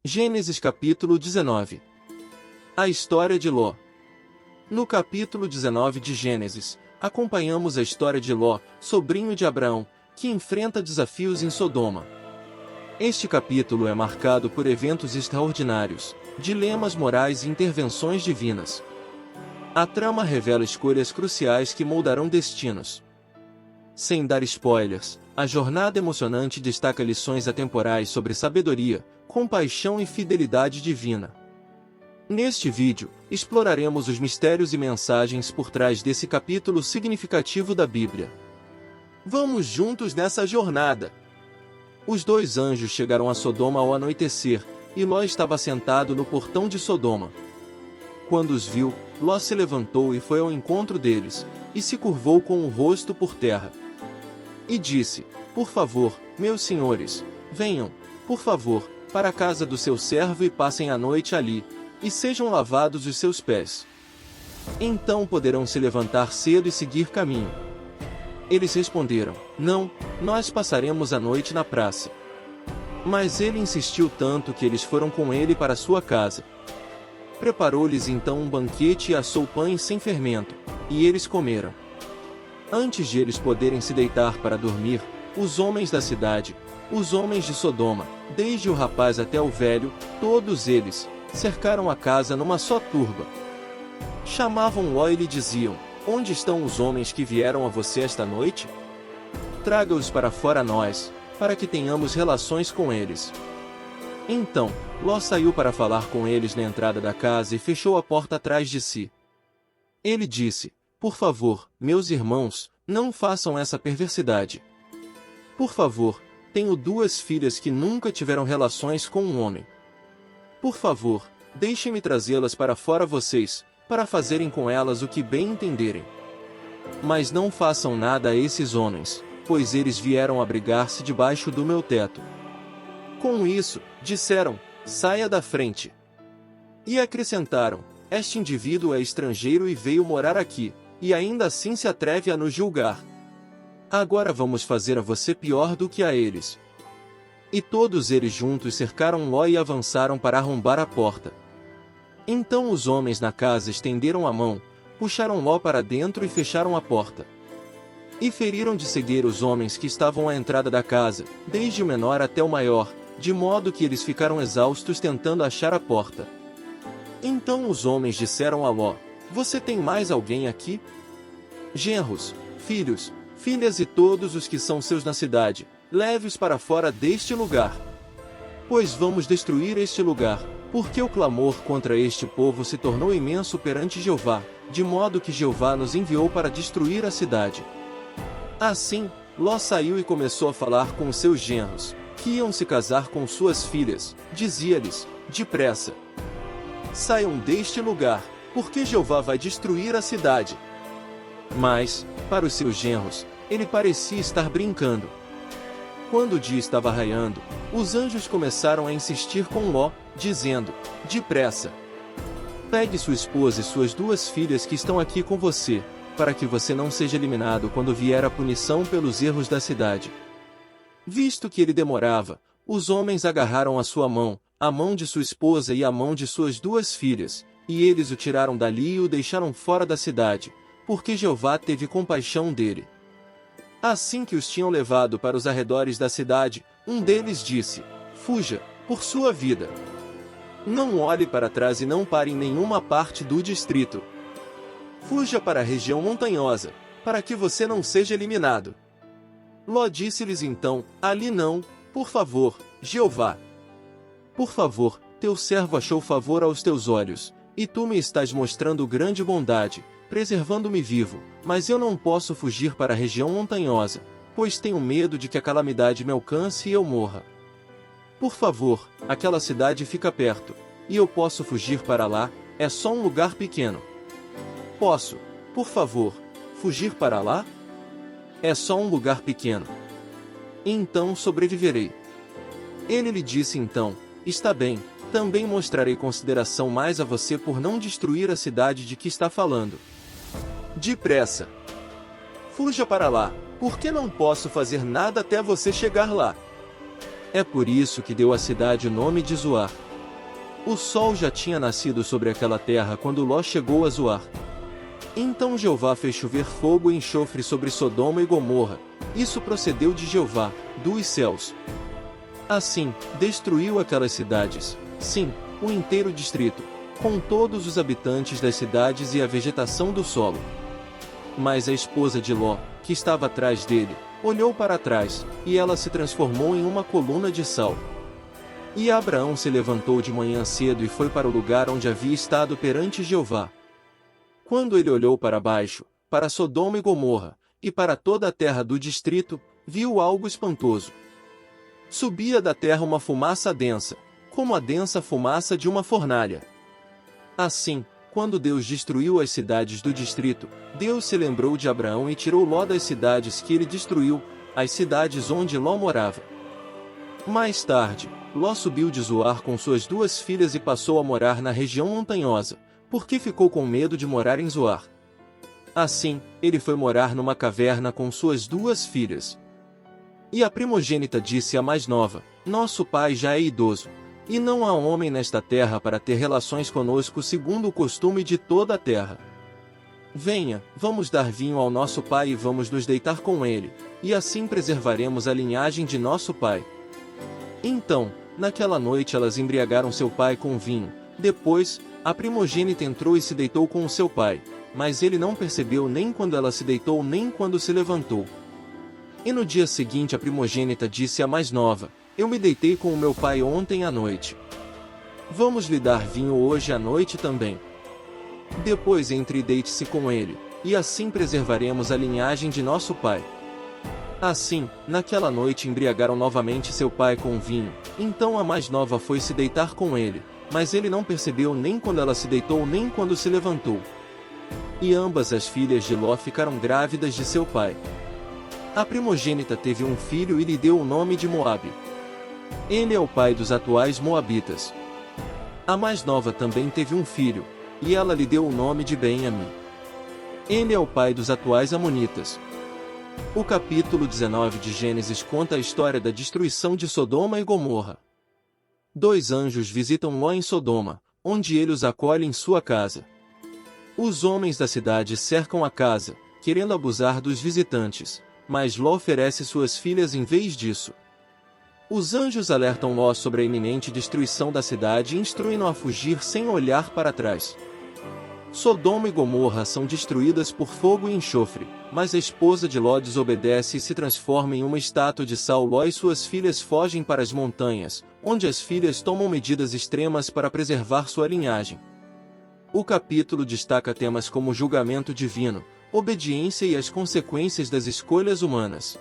Gênesis capítulo 19. A história de Ló. No capítulo 19 de Gênesis, acompanhamos a história de Ló, sobrinho de Abraão, que enfrenta desafios em Sodoma. Este capítulo é marcado por eventos extraordinários, dilemas morais e intervenções divinas. A trama revela escolhas cruciais que moldarão destinos. Sem dar spoilers, a jornada emocionante destaca lições atemporais sobre sabedoria, compaixão e fidelidade divina. Neste vídeo, exploraremos os mistérios e mensagens por trás desse capítulo significativo da Bíblia. Vamos juntos nessa jornada! Os dois anjos chegaram a Sodoma ao anoitecer, e Ló estava sentado no portão de Sodoma. Quando os viu, Ló se levantou e foi ao encontro deles, e se curvou com o rosto por terra. E disse: "Por favor, meus senhores, venham, por favor, para a casa do seu servo e passem a noite ali, e sejam lavados os seus pés. Então poderão se levantar cedo e seguir caminho." Eles responderam: "Não, nós passaremos a noite na praça." Mas ele insistiu tanto que eles foram com ele para sua casa. Preparou-lhes então um banquete e assou pães sem fermento, e eles comeram. Antes de eles poderem se deitar para dormir, os homens da cidade, os homens de Sodoma, desde o rapaz até o velho, todos eles, cercaram a casa numa só turba. Chamavam Ló e lhe diziam: "Onde estão os homens que vieram a você esta noite? Traga-os para fora a nós, para que tenhamos relações com eles." Então, Ló saiu para falar com eles na entrada da casa e fechou a porta atrás de si. Ele disse: "Por favor, meus irmãos, não façam essa perversidade. Por favor, tenho duas filhas que nunca tiveram relações com um homem. Por favor, deixem-me trazê-las para fora vocês, para fazerem com elas o que bem entenderem. Mas não façam nada a esses homens, pois eles vieram abrigar-se debaixo do meu teto." Com isso, disseram: "Saia da frente." E acrescentaram: "Este indivíduo é estrangeiro e veio morar aqui, e ainda assim se atreve a nos julgar. Agora vamos fazer a você pior do que a eles." E todos eles juntos cercaram Ló e avançaram para arrombar a porta. Então os homens na casa estenderam a mão, puxaram Ló para dentro e fecharam a porta. E feriram de cegueira os homens que estavam à entrada da casa, desde o menor até o maior, de modo que eles ficaram exaustos tentando achar a porta. Então os homens disseram a Ló: "Você tem mais alguém aqui? Genros, filhos, filhas e todos os que são seus na cidade, leve-os para fora deste lugar. Pois vamos destruir este lugar, porque o clamor contra este povo se tornou imenso perante Jeová, de modo que Jeová nos enviou para destruir a cidade." Assim, Ló saiu e começou a falar com os seus genros, que iam se casar com suas filhas. Dizia-lhes: "Depressa! Saiam deste lugar, porque Jeová vai destruir a cidade." Mas, para os seus genros, ele parecia estar brincando. Quando o dia estava raiando, os anjos começaram a insistir com Ló, dizendo: "Depressa! Pegue sua esposa e suas duas filhas que estão aqui com você, para que você não seja eliminado quando vier a punição pelos erros da cidade." Visto que ele demorava, os homens agarraram a sua mão, a mão de sua esposa e a mão de suas duas filhas, e eles o tiraram dali e o deixaram fora da cidade, porque Jeová teve compaixão dele. Assim que os tinham levado para os arredores da cidade, um deles disse: "Fuja, por sua vida. Não olhe para trás e não pare em nenhuma parte do distrito. Fuja para a região montanhosa, para que você não seja eliminado." Ló disse-lhes então: "Ali não, por favor, Jeová. Por favor, teu servo achou favor aos teus olhos, e tu me estás mostrando grande bondade, preservando-me vivo, mas eu não posso fugir para a região montanhosa, pois tenho medo de que a calamidade me alcance e eu morra. Por favor, aquela cidade fica perto, e eu posso fugir para lá, é só um lugar pequeno. Posso, por favor, fugir para lá? É só um lugar pequeno. Então sobreviverei." Ele lhe disse então: "Está bem, também mostrarei consideração mais a você por não destruir a cidade de que está falando. Depressa! Fuja para lá, porque não posso fazer nada até você chegar lá." É por isso que deu à cidade o nome de Zoar, O sol já tinha nascido sobre aquela terra quando Ló chegou a Zoar. Então Jeová fez chover fogo e enxofre sobre Sodoma e Gomorra. Isso procedeu de Jeová, dos céus. Assim, destruiu aquelas cidades, sim, o inteiro distrito, com todos os habitantes das cidades e a vegetação do solo. Mas a esposa de Ló, que estava atrás dele, olhou para trás, e ela se transformou em uma coluna de sal. E Abraão se levantou de manhã cedo e foi para o lugar onde havia estado perante Jeová. Quando ele olhou para baixo, para Sodoma e Gomorra, e para toda a terra do distrito, viu algo espantoso. Subia da terra uma fumaça densa, como a densa fumaça de uma fornalha. Assim, quando Deus destruiu as cidades do distrito, Deus se lembrou de Abraão e tirou Ló das cidades que ele destruiu, as cidades onde Ló morava. Mais tarde, Ló subiu de Zoar com suas 2 filhas e passou a morar na região montanhosa, porque ficou com medo de morar em Zoar. Assim, ele foi morar numa caverna com suas 2 filhas. E a primogênita disse à mais nova: Nosso pai já é idoso, e não há homem nesta terra para ter relações conosco segundo o costume de toda a terra. Venha, vamos dar vinho ao nosso pai e vamos nos deitar com ele, e assim preservaremos a linhagem de nosso pai. Então, naquela noite elas embriagaram seu pai com vinho. Depois, a primogênita entrou e se deitou com o seu pai, mas ele não percebeu nem quando ela se deitou nem quando se levantou. E no dia seguinte a primogênita disse à mais nova: Eu me deitei com o meu pai ontem à noite. Vamos lhe dar vinho hoje à noite também. Depois entre e deite-se com ele, e assim preservaremos a linhagem de nosso pai. Assim, naquela noite embriagaram novamente seu pai com vinho. Então a mais nova foi se deitar com ele, mas ele não percebeu nem quando ela se deitou nem quando se levantou. E ambas as filhas de Ló ficaram grávidas de seu pai. A primogênita teve um filho e lhe deu o nome de Moabe. Ele é o pai dos atuais moabitas. A mais nova também teve um filho, e ela lhe deu o nome de Ben-Ammi. Ele é o pai dos atuais amonitas. O capítulo 19 de Gênesis conta a história da destruição de Sodoma e Gomorra. 2 anjos visitam Ló em Sodoma, onde ele os acolhe em sua casa. Os homens da cidade cercam a casa, querendo abusar dos visitantes, mas Ló oferece suas filhas em vez disso. Os anjos alertam Ló sobre a iminente destruição da cidade e instruem-no a fugir sem olhar para trás. Sodoma e Gomorra são destruídas por fogo e enxofre, mas a esposa de Ló desobedece e se transforma em uma estátua de sal. Ló e suas filhas fogem para as montanhas, onde as filhas tomam medidas extremas para preservar sua linhagem. O capítulo destaca temas como julgamento divino, obediência e as consequências das escolhas humanas.